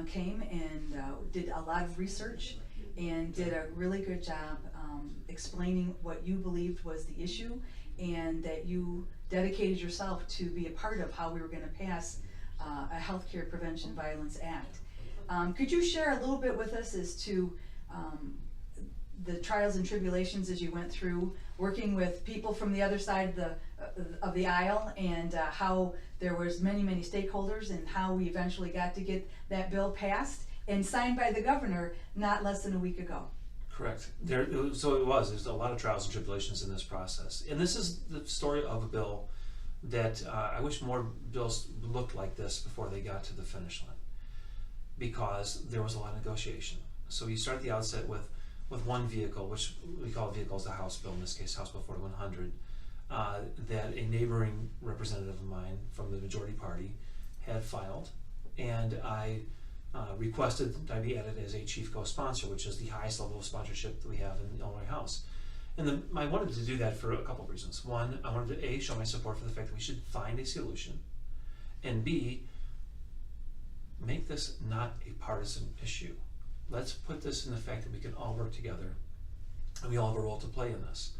came and did a lot of research and did a really good job explaining what you believed was the issue, and that you dedicated yourself to be a part of how we were going to pass a Healthcare Prevention Violence Act. Could you share a little bit with us as to the trials and tribulations as you went through working with people from the other side of the aisle, and how there was many stakeholders, and how we eventually got to get that bill passed and signed by the governor not less than a week ago? Correct. There's a lot of trials and tribulations in this process. And this is the story of a bill that I wish more bills looked like this before they got to the finish line, because there was a lot of negotiation. So you start at the outset with one vehicle, which we call the House bill, in this case House Bill 4100, that a neighboring representative of mine from the majority party had filed, and I requested that I be added as a chief co-sponsor, which is the highest level of sponsorship that we have in the Illinois House. And I wanted to do that for a couple of reasons. One, I wanted to show my support for the fact that we should find a solution, and B, make this not a partisan issue. Let's put this in the fact that we can all work together, and we all have a role to play in this.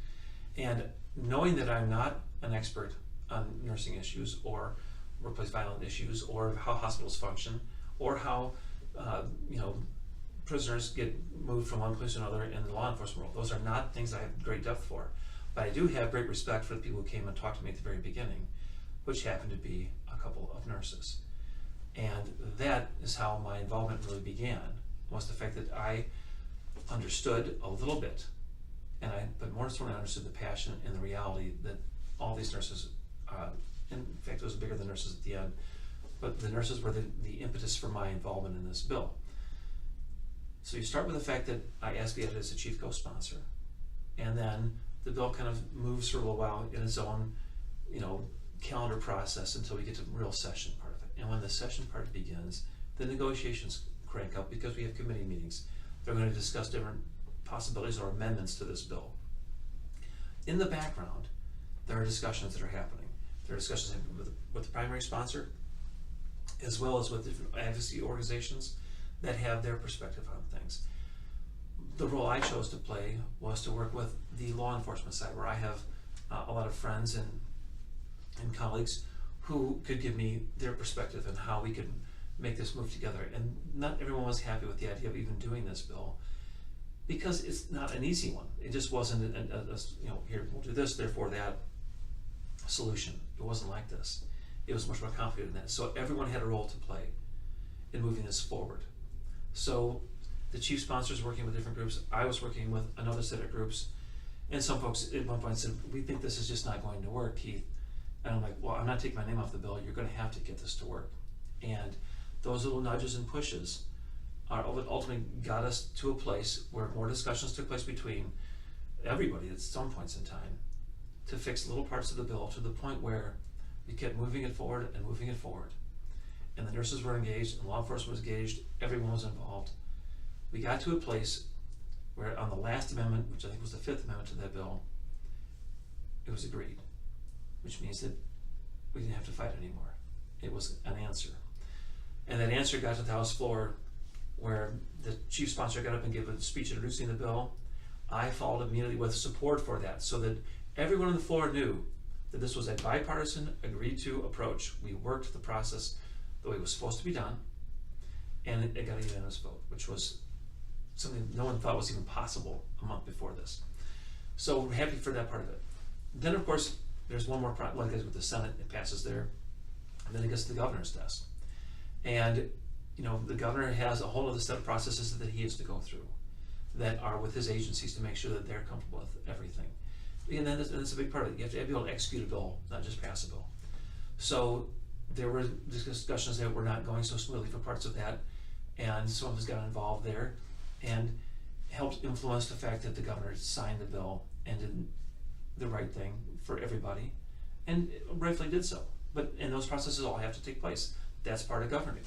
And knowing that I'm not an expert on nursing issues or workplace violence issues or how hospitals function or how prisoners get moved from one place to another in the law enforcement world, those are not things I have great depth for. But I do have great respect for the people who came and talked to me at the very beginning, which happened to be a couple of nurses. And that is how my involvement really began, was the fact that I understood a little bit, but more importantly, I understood the passion and the reality that all these nurses, in fact, it was bigger than nurses at the end, but the nurses were the impetus for my involvement in this bill. So you start with the fact that I asked to be added as a chief co-sponsor, and then the bill kind of moves for a little while in its own, calendar process until we get to the real session part of it. And when the session part begins, the negotiations crank up because we have committee meetings. They're going to discuss different possibilities or amendments to this bill. In the background, there are discussions that are happening. There are discussions happening with the primary sponsor, as well as with different advocacy organizations that have their perspective on things. The role I chose to play was to work with the law enforcement side, where I have a lot of friends and colleagues who could give me their perspective on how we could make this move together. And not everyone was happy with the idea of even doing this bill, because it's not an easy one. It just wasn't here, we'll do this, therefore that solution. It wasn't like this. It was much more complicated than that. So everyone had a role to play in moving this forward. So the chief sponsors working with different groups, I was working with another set of groups, and some folks at one point said, we think this is just not going to work, Keith. And I'm like, well, I'm not taking my name off the bill. You're going to have to get this to work. And those little nudges and pushes are ultimately got us to a place where more discussions took place between everybody at some points in time to fix little parts of the bill, to the point where we kept moving it forward and moving it forward. And the nurses were engaged, and law enforcement was engaged, everyone was involved. We got to a place where on the last amendment, which I think was the 5th amendment to that bill, it was agreed, which means that we didn't have to fight anymore. It was an answer. And that answer got to the House floor, where the chief sponsor got up and gave a speech introducing the bill. I followed immediately with support for that, so that everyone on the floor knew that this was a bipartisan, agreed to approach. We worked the process the way it was supposed to be done, and it got a unanimous vote, which was something no one thought was even possible a month before this. So we're happy for that part of it. Then, of course, there's one more, like with the Senate, it passes there, and then it gets to the governor's desk. And the governor has a whole other set of processes that he has to go through that are with his agencies to make sure that they're comfortable with everything. And then that's a big part of it. You have to be able to execute a bill, not just pass a bill. So there were discussions that were not going so smoothly for parts of that, and some of us got involved there and helped influence the fact that the governor signed the bill and did the right thing for everybody, and rightfully did so. And those processes all have to take place. That's part of governing.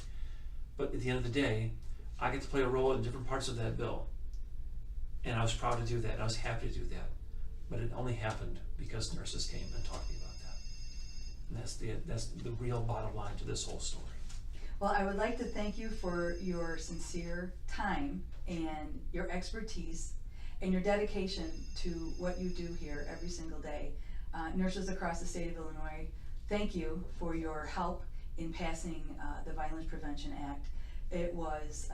But at the end of the day, I get to play a role in different parts of that bill. And I was proud to do that, and I was happy to do that. But it only happened because nurses came and talked to me about that. And that's the real bottom line to this whole story. Well, I would like to thank you for your sincere time and your expertise and your dedication to what you do here every single day. Nurses across the state of Illinois, thank you for your help in passing the Violence Prevention Act. It was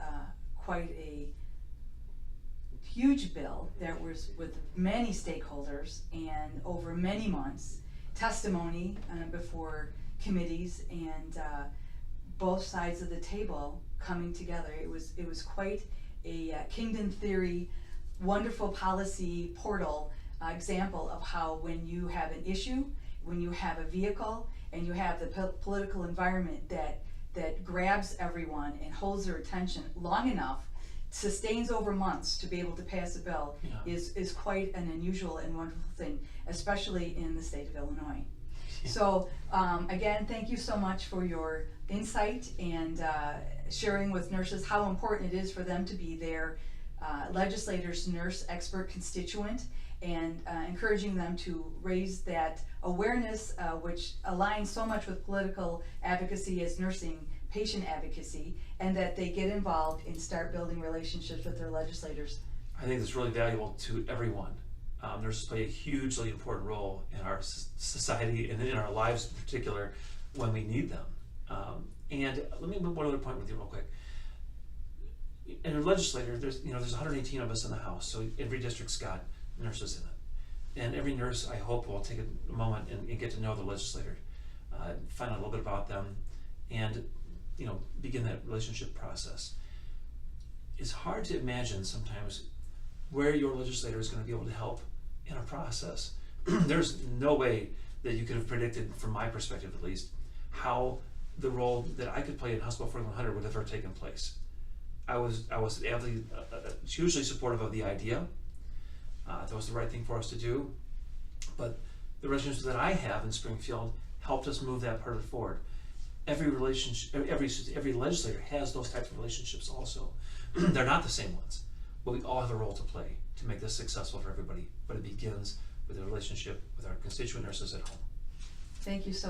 quite a huge bill that was with many stakeholders and over many months, testimony before committees, and both sides of the table coming together. It was quite a kingdom theory, wonderful policy portal example of how when you have an issue, when you have a vehicle, and you have the political environment that grabs everyone and holds their attention long enough, sustains over months to be able to pass a bill, Yeah. is quite an unusual and wonderful thing, especially in the state of Illinois. So again, thank you so much for your insight and sharing with nurses how important it is for them to be their legislators' nurse expert constituent, and encouraging them to raise that awareness, which aligns so much with political advocacy as nursing patient advocacy, and that they get involved and start building relationships with their legislators. I think it's really valuable to everyone. Nurses play a hugely important role in our society and in our lives in particular when we need them. And let me move one other point with you real quick. In a legislator, there's 118 of us in the House, so every district's got nurses in it. And every nurse, I hope, will take a moment and get to know the legislator, find out a little bit about them, and begin that relationship process. It's hard to imagine sometimes where your legislator is going to be able to help in a process. There's no way that you could have predicted, from my perspective at least, how the role that I could play in House Bill 4100 would have ever taken place. I was hugely supportive of the idea. That was the right thing for us to do. But the relationships that I have in Springfield helped us move that part of it forward. Every legislator has those types of relationships also. They're not the same ones, but we all have a role to play to make this successful for everybody. But it begins with a relationship with our constituent nurses at home. Thank you so